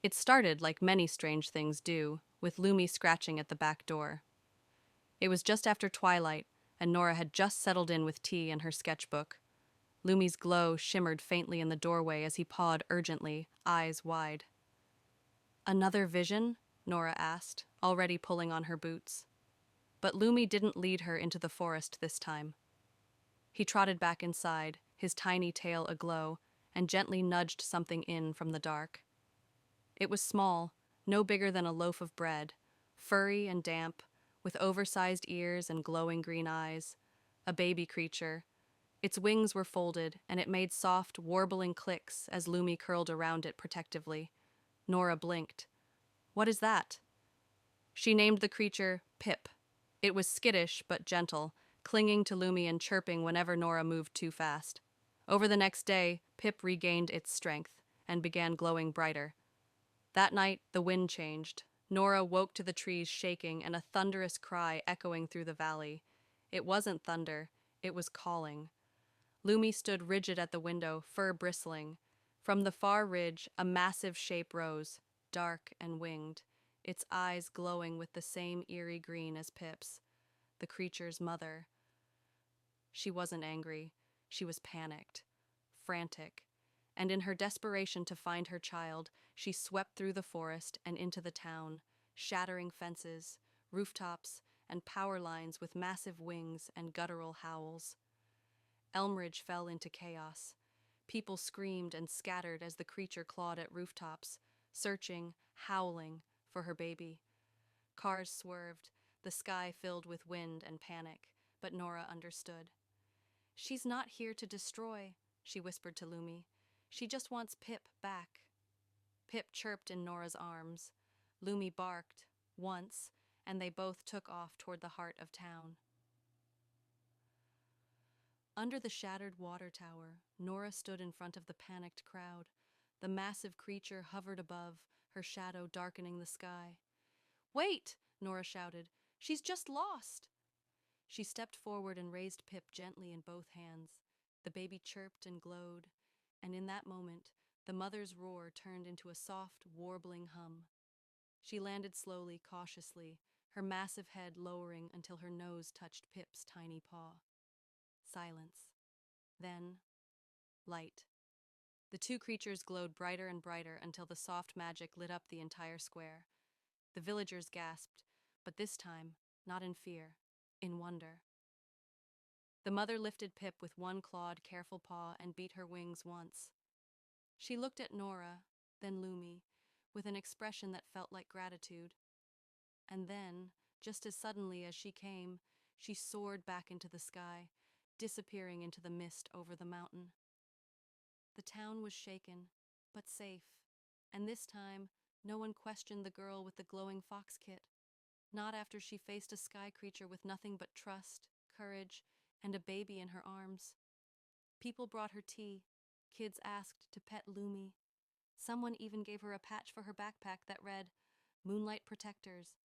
It started like many strange things do, with Lumi scratching at the back door. It was just after twilight, and Nora had just settled in with tea and her sketchbook. Lumi's glow shimmered faintly in the doorway as he pawed urgently, eyes wide. Another vision? Nora asked, already pulling on her boots. But Lumi didn't lead her into the forest this time. He trotted back inside, his tiny tail aglow, and gently nudged something in from the dark. It was small, no bigger than a loaf of bread, furry and damp, with oversized ears and glowing green eyes. A baby creature. Its wings were folded, and it made soft, warbling clicks as Lumi curled around it protectively. Nora blinked. "What is that?" She named the creature Pip. It was skittish but gentle, clinging to Lumi and chirping whenever Nora moved too fast. Over the next day, Pip regained its strength and began glowing brighter. That night, the wind changed. Nora woke to the trees shaking and a thunderous cry echoing through the valley. It wasn't thunder, it was calling. Lumi stood rigid at the window, fur bristling. From the far ridge, a massive shape rose, dark and winged, its eyes glowing with the same eerie green as Pip's. The creature's mother. She wasn't angry. She was panicked, frantic, and in her desperation to find her child, she swept through the forest and into the town, shattering fences, rooftops, and power lines with massive wings and guttural howls. Elmridge fell into chaos. People screamed and scattered as the creature clawed at rooftops, searching, howling, for her baby. Cars swerved, the sky filled with wind and panic, but Nora understood. "She's not here to destroy," she whispered to Lumi. "She just wants Pip back." Pip chirped in Nora's arms. Lumi barked, once, and they both took off toward the heart of town. Under the shattered water tower, Nora stood in front of the panicked crowd. The massive creature hovered above, her shadow darkening the sky. "Wait!" Nora shouted. "She's just lost!" She stepped forward and raised Pip gently in both hands. The baby chirped and glowed, and in that moment, the mother's roar turned into a soft, warbling hum. She landed slowly, cautiously, her massive head lowering until her nose touched Pip's tiny paw. Silence. Then, light. The two creatures glowed brighter and brighter until the soft magic lit up the entire square. The villagers gasped, but this time, not in fear, in wonder. The mother lifted Pip with one clawed, careful paw and beat her wings once. She looked at Nora, then Lumi, with an expression that felt like gratitude. And then, just as suddenly as she came, she soared back into the sky, disappearing into the mist over the mountain. The town was shaken, but safe, and this time, no one questioned the girl with the glowing fox kit. Not after she faced a sky creature with nothing but trust, courage, and a baby in her arms. People brought her tea. Kids asked to pet Lumi. Someone even gave her a patch for her backpack that read, "Moonlight Protectors,"